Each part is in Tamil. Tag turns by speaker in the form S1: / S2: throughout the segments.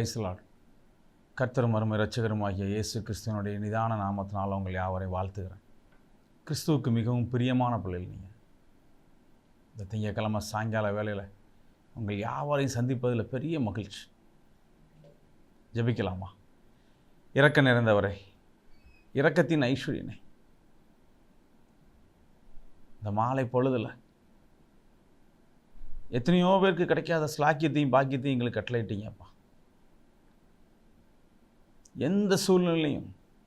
S1: Price Lord. கர்த்தரும் அருமை இரட்சகருமாகிய இயேசு கிறிஸ்துவனுடைய நிதான நாமத்தினால் உங்கள் யாவரை வாழ்த்துகிறேன். கிறிஸ்துவுக்கு மிகவும் பிரியமான பிள்ளைகள் நீங்கள். இந்த திங்கக்கிழமை சாயங்கால வேளையில் உங்கள் யாவரையும் சந்திப்பதில் பெரிய மகிழ்ச்சி. ஜெபிக்கலாமா? இரக்க நிறைந்தவரை, இரக்கத்தின் ஐஸ்வர்யனை, இந்த மாலை பொழுதில் எத்தனையோ பேருக்கு கிடைக்காத ஸ்லாக்கியத்தையும் பாக்கியத்தையும் எங்களுக்கு கட்டளையிட்டீங்கப்பா. எந்த சூழ்நிலையும்,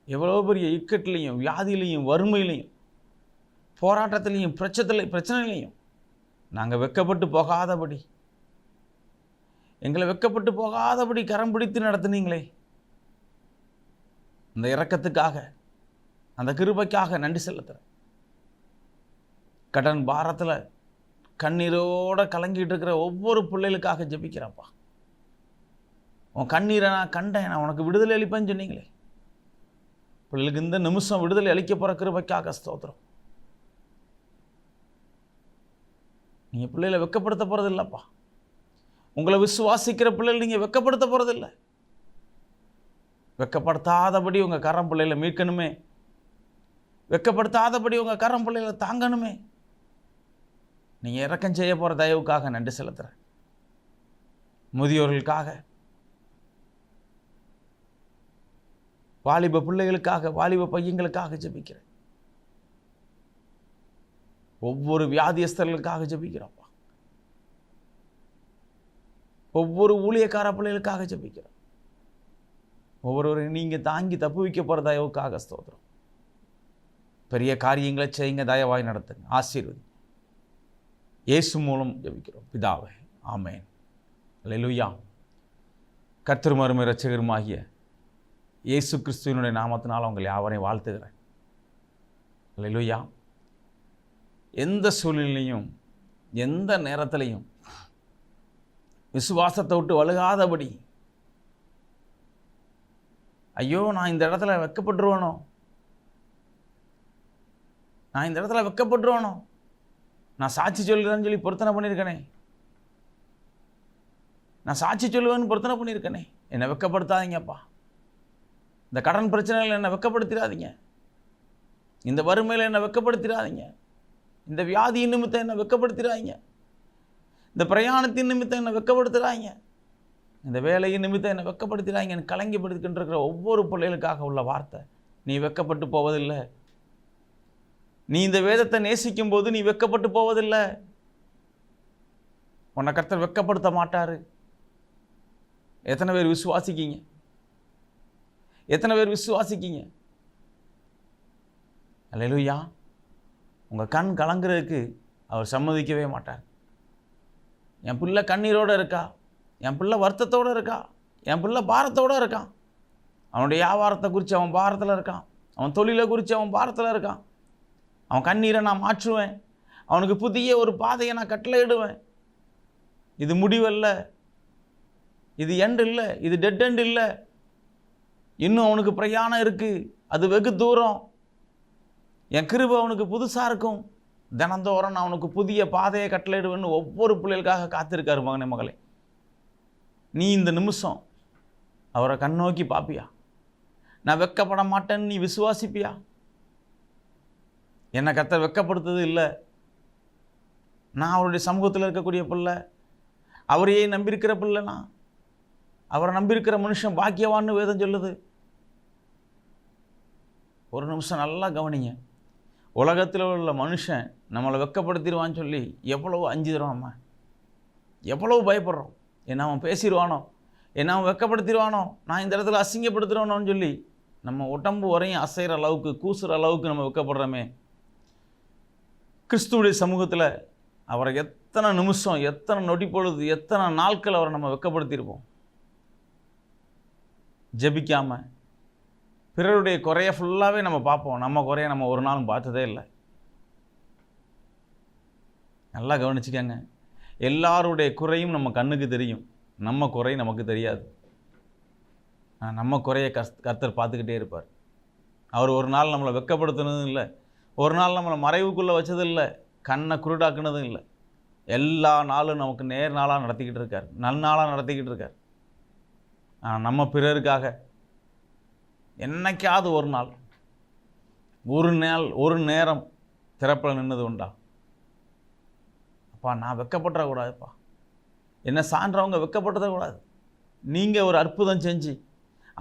S1: எவ்வளோ பெரிய இக்கட்டிலையும், வியாதியிலையும், வறுமையிலையும், போராட்டத்திலையும், பிரச்சனையிலையும் நாங்கள் வெட்கப்பட்டு போகாதபடி, எங்களை வெட்கப்பட்டு போகாதபடி கரம் பிடித்து நடத்துனீங்களே, அந்த இரக்கத்துக்காக, அந்த கிருபைக்காக நன்றி செலுத்துகிறேன். கடன் பாரத்தில் கண்ணீரோடு கலங்கிட்டு இருக்கிற ஒவ்வொரு பிள்ளைகளுக்காக ஜெபிக்கிறப்பா. உன் கண்ணீரை நான் கண்டேன், நான் உனக்கு விடுதலை அளிப்பேன்னு சொன்னீங்களே, பிள்ளைகளுக்கு இந்த நிமிஷம் விடுதலை அளிக்க போகிற கிருபைக்காக ஸ்தோத்திரம். நீங்கள் பிள்ளைகளை வெட்கப்படுத்த போகிறது இல்லைப்பா. உங்களை விசுவாசிக்கிற பிள்ளைகள் நீங்கள் வெட்கப்படுத்த போகிறது இல்லை. வெட்கப்படுத்தாதபடி உங்கள் கரம் பிள்ளைகளை மீட்கணுமே, வெட்கப்படுத்தாதபடி உங்கள் கரம் பிள்ளைகளை தாங்கணுமே. நீங்கள் இரக்கம் செய்ய போகிற தயவுக்காக நன்றி செலுத்துகிறேன். முதியோர்களுக்காக, வாலிப பிள்ளைகளுக்காக, வாலிப பையங்களுக்காக ஜெபிக்கிறேன். ஒவ்வொரு வியாதியஸ்தர்களுக்காக ஜெபிக்கிறோம்ப்பா. ஒவ்வொரு ஊழியக்கார பிள்ளைகளுக்காக ஜெபிக்கிறோம். ஒவ்வொருவரையும் நீங்கள் தாங்கி தப்பு வைக்க போகிற தயவுக்காக ஸ்தோத்திரம். பெரிய காரியங்களை செய்யுங்க, தயவாய் நடத்துங்க, ஆசீர்வதி. இயேசு மூலம் ஜெபிக்கிறோம் பிதாவே, ஆமேன். அல்லேலூயா. கர்த்தரும் அருமை இரட்சகருமாகிய இயேசு கிறிஸ்துவினுடைய நாமத்தினால் உங்கள் யாவரையும் வாழ்த்துகிறேன். அல்லேலூயா. எந்த சூழ்நிலையும், எந்த நேரத்திலையும் விசுவாசத்தை விட்டு வழுகாதபடி, ஐயோ நான் இந்த இடத்துல வெட்கப்பட்டுருவானோ, நான் இந்த இடத்துல வெட்கப்பட்டுருவானோ, நான் சாட்சி சொல்கிறேன்னு சொல்லி பொருத்தனை பண்ணியிருக்கேனே, நான் சாட்சி சொல்லுவேன்னு பொருத்தனை பண்ணியிருக்கேனே, என்னை வெட்கப்படுத்தாதீங்கப்பா. இந்த கடன் பிரச்சனையில் என்னை வெட்கப்படுத்திடாதீங்க, இந்த வறுமையில் என்னை வெட்கப்படுத்திடாதீங்க, இந்த வியாதியின் நிமித்தம் என்னை வெட்கப்படுத்திடாதீங்க, இந்த பிரயாணத்தின் நிமித்தம் என்னை வெட்கப்படுத்துகிறாங்க, இந்த வேலையின் நிமித்தம் என்னை வெட்கப்படுத்திடாங்கன்னு கலங்கிப்படுத்திக்கிட்டு இருக்கிற ஒவ்வொரு பிள்ளைகளுக்காக உள்ள வார்த்தை, நீ வெட்கப்பட்டு போவதில்லை. நீ இந்த வேதத்தை நேசிக்கும் போது நீ வெட்கப்பட்டு போவதில்லை. உன்னை கர்த்தர் வெட்கப்படுத்த மாட்டார். எத்தனை பேர் விசுவாசிக்கீங்க? எத்தனை பேர் விசுவாசிக்கீங்க? அல்லேலூயா. உங்கள் கண் கலங்குறதுக்கு அவர் சம்மதிக்கவே மாட்டார். என் பிள்ளை கண்ணீரோடு இருக்கா, என் பிள்ளை வருத்தத்தோடு இருக்கா, என் பிள்ளை பாரத்தோடு இருக்கான், அவனுடைய வியாபாரத்தை குறித்து அவன் பாரத்தில் இருக்கான், அவன் தொழிலை குறித்து அவன் பாரத்தில் இருக்கான், அவன் கண்ணீரை நான் மாற்றுவேன், அவனுக்கு புதிய ஒரு பாதையை நான் கட்டளையிடுவேன். இது முடிவல்ல, இது எண்ட் இல்லை, இது டெட் எண்ட் இல்லை, இன்னும் அவனுக்கு பிரயாணம் இருக்குது, அது வெகு தூரம். என் கிருபை அவனுக்கு புதுசாக இருக்கும், தினந்தோறும் நான் அவனுக்கு புதிய பாதையை கட்டளையிடுவேன்னு ஒவ்வொரு பிள்ளைகளுக்காக காத்திருக்காரு. மகனே மகளே, நீ இந்த நிமிஷம் அவரை கண்ணோக்கி பார்ப்பியா? நான் வெட்கப்பட மாட்டேன்னு நீ விசுவாசிப்பியா? என்னை கர்த்தர் வெட்கப்படுத்துறது இல்லை. நான் அவருடைய சமூகத்தில் இருக்கக்கூடிய பிள்ளை, அவரையே நம்பியிருக்கிற பிள்ளைனா, அவரை நம்பியிருக்கிற மனுஷன் பாக்கியவான்னு வேதம் சொல்லுது. ஒரு நிமிஷம் நல்லா கவனிங்க. உலகத்தில் உள்ள மனுஷன் நம்மளை வெட்கப்படுத்திடுவான்னு சொல்லி எவ்வளோ அஞ்சுகிறோம், நம்ம எவ்வளோ பயப்படுறோம். என்ன அவன் பேசிடுவானோ, என்ன அவன் வெட்கப்படுத்திடுவானோ, நான் இந்த இடத்துல அசிங்கப்படுத்துகிறோன்னு சொல்லி நம்ம உடம்பு வரையும் அசைகிற அளவுக்கு, கூசுகிற அளவுக்கு நம்ம வெட்கப்படுறோமே. கிறிஸ்துவுடைய சமூகத்தில் அவரை எத்தனை நிமிஷம், எத்தனை நொடி பொழுது, எத்தனை நாட்கள் அவரை நம்ம வெட்கப்படுத்தியிருப்போம். ஜெபிக்காமல் பிறருடைய குறைய ஃபுல்லாகவே நம்ம பார்ப்போம், நம்ம குறைய நம்ம ஒரு நாளும் பார்த்ததே இல்லை. நல்லா கவனிச்சுக்கங்க. எல்லாருடைய குறையும் நம்ம கண்ணுக்கு தெரியும், நம்ம குறை நமக்கு தெரியாது. நம்ம குறைய கர்த்தர் பார்த்துக்கிட்டே இருப்பார். அவர் ஒரு நாள் நம்மளை வெட்கப்படுத்தினதும் இல்லை, ஒரு நாள் நம்மளை மறைவுக்குள்ளே வச்சதும் இல்லை, கண்ணை குருடாக்குனதும் இல்லை. எல்லா நாளும் நமக்கு நேர் நாளாக நடத்திக்கிட்டு இருக்கார், நன்னாளாக நடத்திக்கிட்டு இருக்கார். நம்ம பிறருக்காக என்னைக்காவது ஒரு நேரம் திறப்பில் நின்னது உண்டா? அப்பா நான் வெக்கப்பட்டுறக்கூடாதுப்பா, என்ன சான்றவங்க வெக்கப்பட்டுறக்கூடாது. நீங்கள் ஒரு அற்புதம் செஞ்சு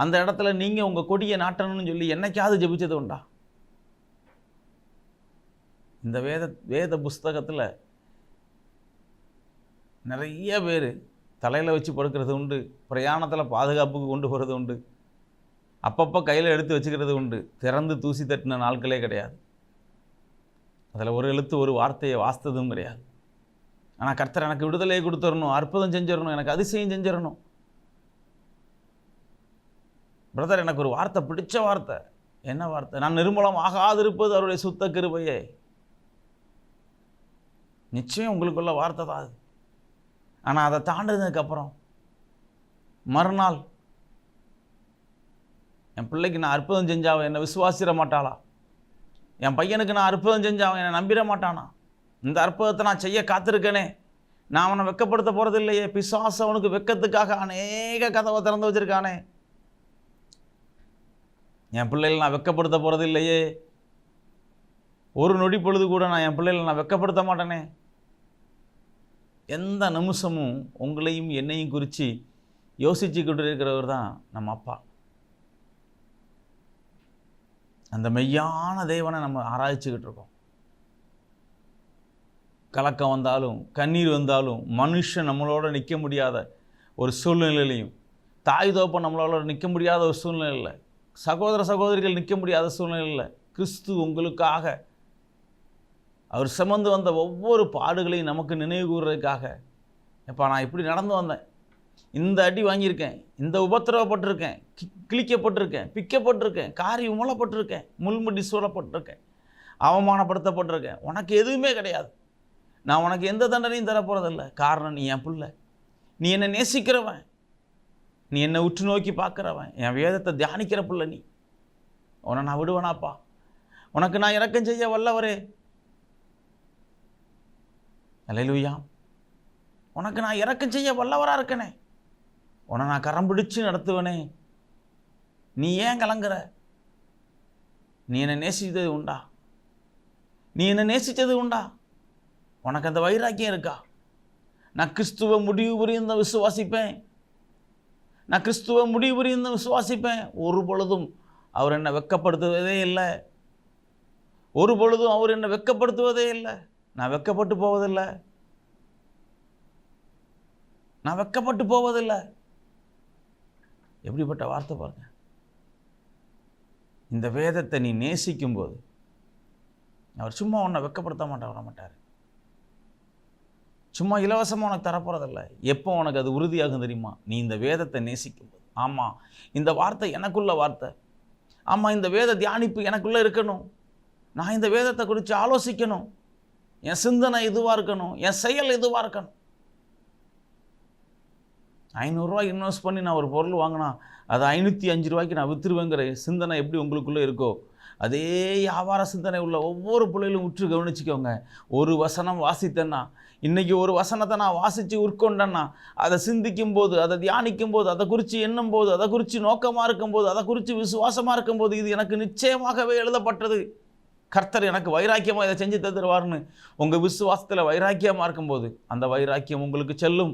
S1: அந்த இடத்துல நீங்கள் உங்கள் கொடியை நாட்டணும்னு சொல்லி என்னைக்காவது ஜெபிச்சது உண்டா? இந்த வேத புஸ்தகத்தில் நிறைய பேர் தலையில் வச்சு படுக்கிறது உண்டு, பிரயாணத்தில் பாதுகாப்புக்கு கொண்டு போகிறது உண்டு, அப்பப்போ கையில் எடுத்து வச்சுக்கிறது உண்டு. திறந்து தூசி தட்டின நாட்களே கிடையாது. அதில் ஒரு எழுத்து ஒரு வார்த்தையை வாசித்ததும் கிடையாது. ஆனால் கர்த்தர் எனக்கு விடுதலையை கொடுத்துடணும், அற்புதம் செஞ்சிடணும், எனக்கு அதிசயம் செஞ்சிடணும். பிரதர், எனக்கு ஒரு வார்த்தை, பிடிச்ச வார்த்தை. என்ன வார்த்தை? நான் நிர்மூலம் ஆகாதிருப்பது அவருடைய சுத்த கிருபையே. நிச்சயம் உங்களுக்குள்ள வார்த்தை தான் அது. ஆனால் அதை தாண்டினதுக்கப்புறம் மறுநாள் என் பிள்ளைக்கு நான் அற்புதம் செஞ்சாவன் என்னை விசுவாசிட மாட்டாளா? என் பையனுக்கு நான் அற்புதம் செஞ்சாவன் என்னை நம்பிட மாட்டானா? இந்த அற்புதத்தை நான் செய்ய காத்திருக்கேனே, நான் அவனை வெக்கப்படுத்த போகிறது இல்லையே. பிசாசு அவனுக்கு வெக்கத்துக்காக அநேக கதவை திறந்து வச்சிருக்கானே. என் பிள்ளைகளை நான் வெக்கப்படுத்த போகிறது இல்லையே. ஒரு நொடி பொழுது கூட நான் என் பிள்ளைகளை நான் வெக்கப்படுத்த மாட்டேனே. எந்த நிமிஷமும் உங்களையும் என்னையும் குறித்து யோசிச்சுக்கிட்டு இருக்கிறவர் தான் நம்ம அப்பா. அந்த மெய்யான தேவனை நம்ம ஆராய்ச்சிக்கிட்டு இருக்கோம். கலக்கம் வந்தாலும் கண்ணீர் வந்தாலும் மனுஷன் நம்மளோட நிற்க முடியாத ஒரு சூழ்நிலையிலையும், தாய் தோப்பம் நம்மளோட நிற்க முடியாத ஒரு சூழ்நிலையில், சகோதர சகோதரிகள் நிற்க முடியாத சூழ்நிலையில் கிறிஸ்து உங்களுக்காக அவர் சுமந்து வந்த ஒவ்வொரு பாடுகளையும் நமக்கு நினைவு கூறுறதுக்காக, எப்பா நான் இப்படி நடந்து வந்தேன், இந்த அடி வாங்கியிருக்கேன், இந்த உபத்திரவப்பட்டிருக்கேன், கிழிக்கப்பட்டிருக்கேன், பிக்கப்பட்டிருக்கேன், காரி உமலப்பட்டிருக்கேன், முள்முடி சூழப்பட்டிருக்கேன், அவமானப்படுத்தப்பட்டிருக்கேன், உனக்கு எதுவுமே கிடையாது, நான் உனக்கு எந்த தண்டனையும் தரப்போகிறதில்ல. காரணம் நீ என் பிள்ளை, நீ என்னை நேசிக்கிறவன், நீ என்னை உற்று நோக்கி பார்க்குறவன், என் வேதத்தை தியானிக்கிற பிள்ளை, நீ உன்னை நான் விடுவேனாப்பா, உனக்கு நான் இரக்கம் செய்ய வல்லவரே. அல்லேலூயா. உனக்கு நான் இரக்கம் செய்ய வல்லவராக இருக்கனே, உன்னை நான் கரம் பிடிச்சு நடத்துவனே. நீ ஏன் கலங்குற? நீ என்னை நேசித்தது உண்டா? நீ என்னை நேசித்தது உண்டா? உனக்கு அந்த வைராக்கியம் இருக்கா? நான் கிறிஸ்துவ முடிவு புரிந்த விசுவாசிப்பேன், நான் கிறிஸ்துவ முடிவு புரிந்த விசுவாசிப்பேன். ஒரு பொழுதும் அவர் என்னை வெட்கப்படுத்துவதே இல்லை, ஒரு பொழுதும் அவர் என்னை வெட்கப்படுத்துவதே இல்லை. நான் வெட்கப்பட்டு போவதில்லை, நான் வெட்கப்பட்டு போவதில்லை. எப்படிப்பட்ட வார்த்தை பாருங்க. இந்த வேதத்தை நீ நேசிக்கும் போது அவர் சும்மா உன்னை வெட்கப்படுத்த மாட்டார். சும்மா இலவசமாக உனக்கு தரப்போறதில்லை. எப்போ உனக்கு அது உறுதியாகும் தெரியுமா? நீ இந்த வேதத்தை நேசிக்கும் போது. ஆமாம், இந்த வார்த்தை எனக்குள்ள வார்த்தை, ஆமாம் இந்த வேத தியானிப்பு எனக்குள்ளே இருக்கணும், நான் இந்த வேதத்தை குறித்து ஆலோசிக்கணும், என் சிந்தனை இதுவாக இருக்கணும், என் செயல் இதுவாக இருக்கணும். 500 ரூபாய் இன்வெஸ்ட் பண்ணி நான் ஒரு பொருள் வாங்கினா அது 505 ரூபாய்க்கு நான் விற்றுருவேங்கிற சிந்தனை எப்படி உங்களுக்குள்ளே இருக்கோ, அதே வியாபார சிந்தனை உள்ள ஒவ்வொரு பிள்ளைகளும் உற்று கவனிச்சிக்கோங்க. ஒரு வசனம் வாசித்தேன்னா, இன்றைக்கி ஒரு வசனத்தை நான் வாசித்து உட்கொண்டேன்னா, அதை சிந்திக்கும் போது, அதை தியானிக்கும் போது, அதை குறித்து எண்ணும் போது, அதை குறித்து நோக்கமாக இருக்கும்போது, அதை குறித்து விசுவாசமாக இருக்கும்போது, இது எனக்கு நிச்சயமாகவே எழுதப்பட்டது, கர்த்தர் எனக்கு வைராக்கியமாக இதை செஞ்சு தருவார்னு உங்கள் விசுவாசத்தில் வைராக்கியமாக இருக்கும்போது அந்த வைராக்கியம் உங்களுக்கு செல்லும்.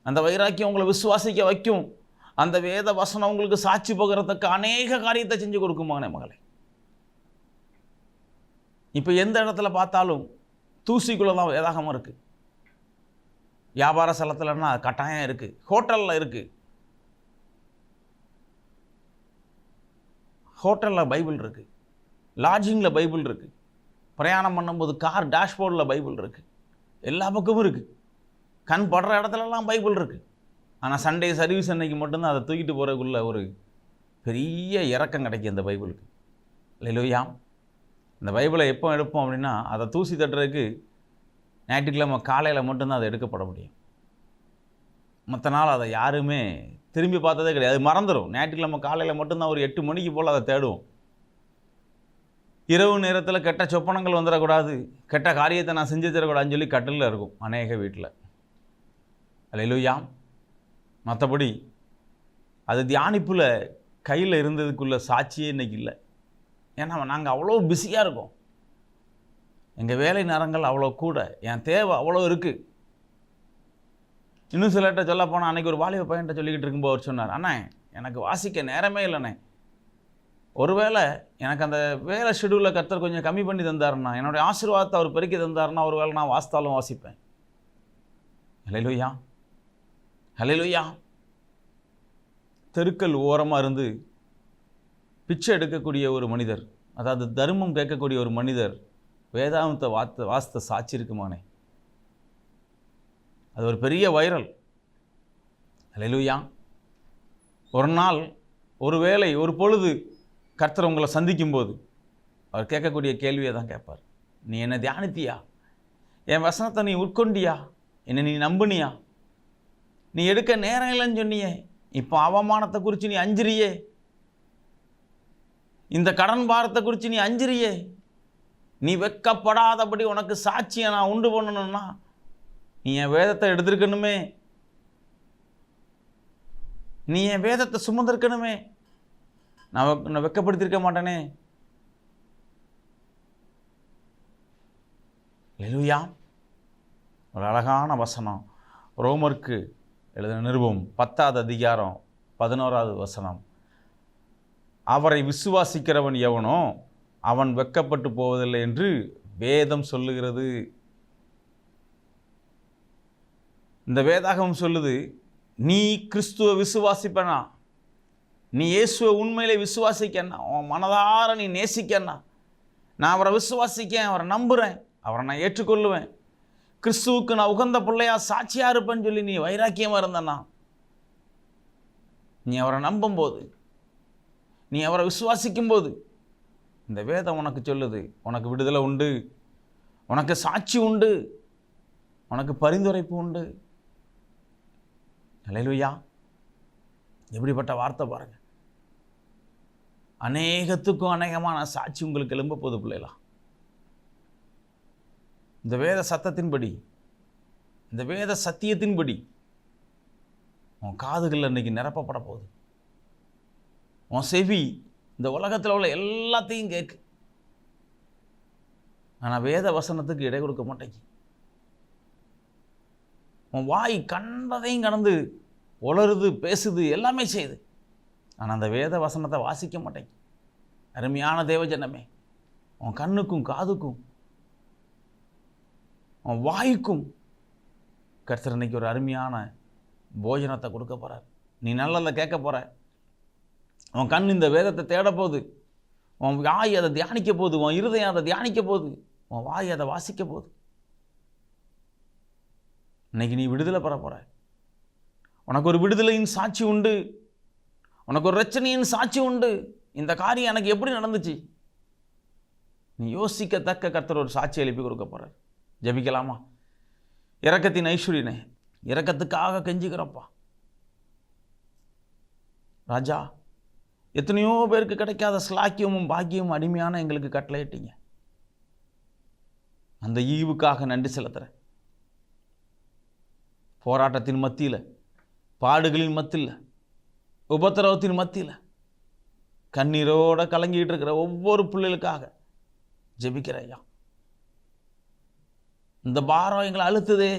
S1: அந்த வைராக்கியம் உங்களை விசுவாசிக்க வைக்கும். அந்த வேத வசனம் உங்களுக்கு சாட்சி போகிறதுக்கு அநேக காரியத்தை செஞ்சு கொடுக்குமானே மகளே. இப்போ எந்த இடத்துல பார்த்தாலும் தூசிக்குள்ளே தான் வேதாகமம் இருக்குது. வியாபார ஸ்தலத்துலன்னா கட்டாயம் இருக்குது, ஹோட்டலில் இருக்குது, ஹோட்டலில் பைபிள் இருக்குது, லாட்ஜிங்கில் பைபிள் இருக்குது, பிரயாணம் பண்ணும்போது கார் டேஷ்போர்டில் பைபிள் இருக்குது, எல்லா பக்கமும் இருக்குது, கண் படுற இடத்துலலாம் பைபிள் இருக்குது. ஆனால் சண்டே சர்வீஸ் அன்னைக்கு மட்டும்தான் அதை தூக்கிட்டு போகிறதுக்குள்ள ஒரு பெரிய இறக்கம் கிடைக்கும் இந்த பைபிளுக்கு. அல்லேலூயா. இந்த பைபிளை எப்போ எடுப்போம் அப்படின்னா, அதை தூசி தட்டுறதுக்கு ஞாயிற்றுக்கிழமை காலையில் மட்டும்தான் அதை எடுக்கப்பட முடியும். மற்ற நாள் அதை யாருமே திரும்பி பார்த்ததே கிடையாது, அது மறந்துடும். ஞாயிற்றுக்கிழமை காலையில் மட்டும்தான் ஒரு 8 மணிக்கு போல் அதை தேடுவோம். இரவு நேரத்தில் கெட்ட சொப்பனங்கள் வந்துடக்கூடாது, கெட்ட காரியத்தை நான் செஞ்சு தரக்கூடாதுன்னு சொல்லி கட்டிலில் இருக்கும் அநேக வீட்டில். அல்லேலூயா. மற்றபடி அது தியானிப்பில் கையில் இருந்ததுக்குள்ள சாட்சியே இன்றைக்கி இல்லை. ஏன்னா நாங்கள் அவ்வளோ பிஸியாக இருக்கோம். எங்கள் வேலை நேரங்கள் அவ்வளோ கூட, என் தேவை அவ்வளோ இருக்குது. இன்னும் சிலர்கிட்ட சொல்ல போனால், அன்றைக்கி ஒரு வாலிப பையன்கிட்ட சொல்லிக்கிட்டு இருக்கும்போது அவர் சொன்னார், அண்ணா எனக்கு வாசிக்க நேரமே இல்லைண்ணே, ஒருவேளை எனக்கு அந்த வேலை ஷெடியூலில் கர்த்தர் கொஞ்சம் கம்மி பண்ணி தந்தாருன்னா, என்னுடைய ஆசீர்வாதத்தை அவர் பெருக்கி தந்தாருன்னா, ஒருவேளை நான் வாசித்தாலும் வாசிப்பேன். ஹல்லேலூயா, ஹல்லேலூயா. தெருக்கள் ஓரமாக இருந்து பிச்சை எடுக்கக்கூடிய ஒரு மனிதர், அதாவது தர்மம் கேட்கக்கூடிய ஒரு மனிதர் வேதாகமத்தை வாசித்த சாட்சி இருக்குமானே, அது ஒரு பெரிய வைரல். ஹல்லேலூயா. ஒரு நாள், ஒரு வேளை, ஒரு பொழுது கர்த்தர் உங்களை சந்திக்கும்போது அவர் கேட்கக்கூடிய கேள்வியை தான் கேட்பார். நீ என்னை தியானித்தியா? என் வசனத்தை நீ உட்கொண்டியா? என்னை நீ நம்புனியா? நீ எடுக்க நேரம் இல்லைன்னு சொன்னியே, இப்போ அவமானத்தை குறித்து நீ அஞ்சிரியே, இந்த கடன் பாரத்தை குறித்து நீ அஞ்சிரியே, நீ வெட்கப்படாதபடி உனக்கு சாட்சியை நான் உண்டு பண்ணணும்னா நீ என் வேதத்தை எடுத்திருக்கணுமே, நீ என் வேதத்தை சுமந்திருக்கணுமே. நான் வெட்கப்படுத்தியிருக்க மாட்டேனே. ஹல்லேலூயா. ஒரு அழகான வசனம், ரோமருக்கு எழுதின நிருபம் 10வது அதிகாரம் 11வது வசனம். அவரை விசுவாசிக்கிறவன் எவனோ அவன் வெட்கப்பட்டு போவதில்லை என்று வேதம் சொல்லுகிறது. இந்த வேதாகமம் சொல்லுது, நீ கிறிஸ்துவை விசுவாசிப்பனா, நீ இயேசுவை உண்மையிலே விசுவாசிக்கன்னா, உன் மனதார நீ நேசிக்கன்னா, நான் அவரை விசுவாசிக்கேன், அவரை நம்புகிறேன், அவரை நான் ஏற்றுக்கொள்ளுவேன், கிறிஸ்துவுக்கு நான் உகந்த பிள்ளையா சாட்சியாக இருப்பேன்னு சொல்லி நீ வைராக்கியமாக இருந்தனா, நீ அவரை நம்பும்போது, நீ அவரை விசுவாசிக்கும்போது, இந்த வேதம் உனக்கு சொல்லுது, உனக்கு விடுதலை உண்டு, உனக்கு சாட்சி உண்டு, உனக்கு பரிந்துரைப்பு உண்டு. ஹல்லேலூயா. எப்படிப்பட்ட வார்த்தை பாருங்க. அநேகத்துக்கும் அநேகமான சாட்சி உங்களுக்கு எழும்ப போகுது பிள்ளைகளா. இந்த வேத சத்தத்தின்படி, இந்த வேத சத்தியத்தின்படி உன் காதுகளில் இன்னைக்கு நிரப்பப்பட போகுது. உன் செவி இந்த உலகத்தில் உள்ள எல்லாத்தையும் கேட்கு, ஆனால் வேத வசனத்துக்கு இடை கொடுக்க மாட்டேங்கி. உன் வாய் கண்டதையும் கடந்து உளருது, பேசுது, எல்லாமே செய்யுது, ஆனால் அந்த வேத வசனத்தை வாசிக்க மாட்டேங்க. அருமையான தேவஜனமே, உன் கண்ணுக்கும் காதுக்கும் உன் வாய்க்கும் கர்த்தர் இன்னைக்கு ஒரு அருமையான போஜனத்தை கொடுக்க போகிறார். நீ நல்லதை கேட்க போகிற. உன் கண் இந்த வேதத்தை தேட போகுது, உன் வாய் அதை தியானிக்க போகுது, உன் இருதயம் அதை தியானிக்க போகுது, உன் வாய் அதை வாசிக்க போகுது. இன்னைக்கு நீ விடுதலை பெற போகிற. உனக்கு ஒரு விடுதலையின் சாட்சி உண்டு, உனக்கு ஒரு ரட்சணையின் சாட்சி உண்டு. இந்த காரியம் எனக்கு எப்படி நடந்துச்சு நீ யோசிக்கத்தக்க கர்த்தர் ஒரு சாட்சி எழுப்பி கொடுக்க போகிறார். ஜெபிக்கலாமா? இரக்கத்தின் ஐஸ்வரியனே, இரக்கத்துக்காக கெஞ்சுக்கிறப்பா ராஜா. எத்தனையோ பேருக்கு கிடைக்காத ஸ்லாக்கியமும் பாக்கியமும் அடிமையான எங்களுக்கு கட்டளையிட்டீங்க. அந்த ஈவுக்காக நன்றி செலுத்துகிறேன். போராட்டத்தின் மத்தியில், பாடுகளின் மத்தியில், உபத்திரவத்தின் மத்தியில் கண்ணீரோடு கலங்கிட்டு இருக்கிற ஒவ்வொரு பிள்ளைகளுக்காக ஜெபிக்கிறேன் ஐயா. இந்த பாரம் எங்களை அழுத்துதே,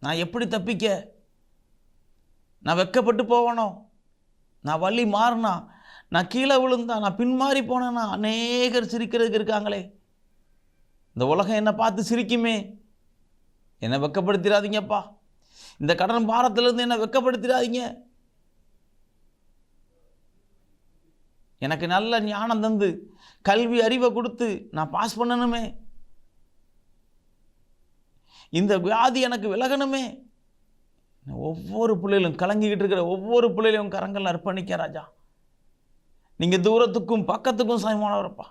S1: நான் எப்படி தப்பிக்க? நான் வெட்கப்பட்டு போவணும், நான் வழி மாறினா, நான் கீழே விழுந்தா, நான் பின்மாறி போனேன்னா அநேகர் சிரிக்கிறதுக்கு இருக்காங்களே. இந்த உலகம் என்னை பார்த்து சிரிக்குமே, என்னை வெட்கப்படுத்திடாதீங்கப்பா. இந்த கடன் பாரத்திலிருந்து என்னை வெட்கப்படுத்திடாதீங்க. எனக்கு நல்ல ஞானம் தந்து கல்வி அறிவை கொடுத்து நான் பாஸ் பண்ணணுமே. இந்த வியாதி எனக்கு விலகணுமே. ஒவ்வொரு பிள்ளைகளும் கலங்கிக்கிட்டு இருக்கிற ஒவ்வொரு பிள்ளைகளையும் கரங்கள் அர்ப்பணிக்க ராஜா. நீங்கள் தூரத்துக்கும் பக்கத்துக்கும் சமமானவரப்பா.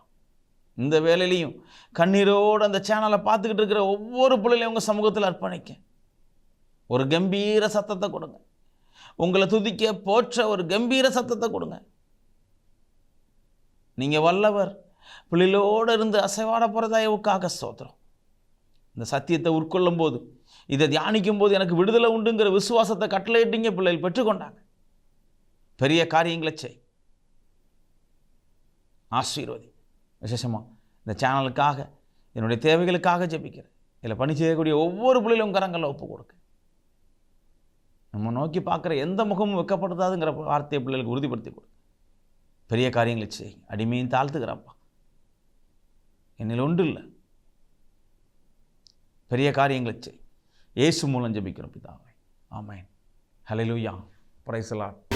S1: இந்த வேலையிலையும் கண்ணீரோடு அந்த சேனலை பார்த்துக்கிட்டு இருக்கிற ஒவ்வொரு பிள்ளைகளையும் உங்கள் சமூகத்தில் அர்ப்பணிக்க ஒரு கம்பீர சத்தத்தை கொடுங்க. உங்களை துதிக்க போற்ற ஒரு கம்பீர சத்தத்தை கொடுங்க. நீங்கள் வல்லவர். பிள்ளைகளோடு இருந்து அசைவாட போகிறதாயவுக்காக ஸ்தோத்திரம். இந்த சத்தியத்தை உட்கொள்ளும் போது, இதை தியானிக்கும் போது எனக்கு விடுதலை உண்டுங்கிற விசுவாசத்தை கட்டளையிட்டீங்க. பிள்ளைகள் பெற்றுக்கொண்டாங்க. பெரிய காரியங்களை செய். ஆசீர்வதி. விசேஷமாக இந்த சேனலுக்காக, என்னுடைய தேவைகளுக்காக ஜெபிக்கிறேன். இதில் பணி செய்யக்கூடிய ஒவ்வொரு பிள்ளைகளும் கரங்களில் ஒப்பு கொடுக்க, நம்ம நோக்கி பார்க்குற எந்த முகமும் வெட்கப்படுத்தாதுங்கிற வார்த்தையை பிள்ளைகளுக்கு உறுதிப்படுத்தி கொடு. பெரிய காரியங்களை செய். அடிமையும் தாழ்த்துக்கிறப்பா, என்னில் ஒன்று இல்லை, பெரிய காரியங்களை செய். இயேசு மூலம் ஜெபிக்கிறோம் பிதாவே. ஆமென். ஹல்லேலூயா. Praise the Lord.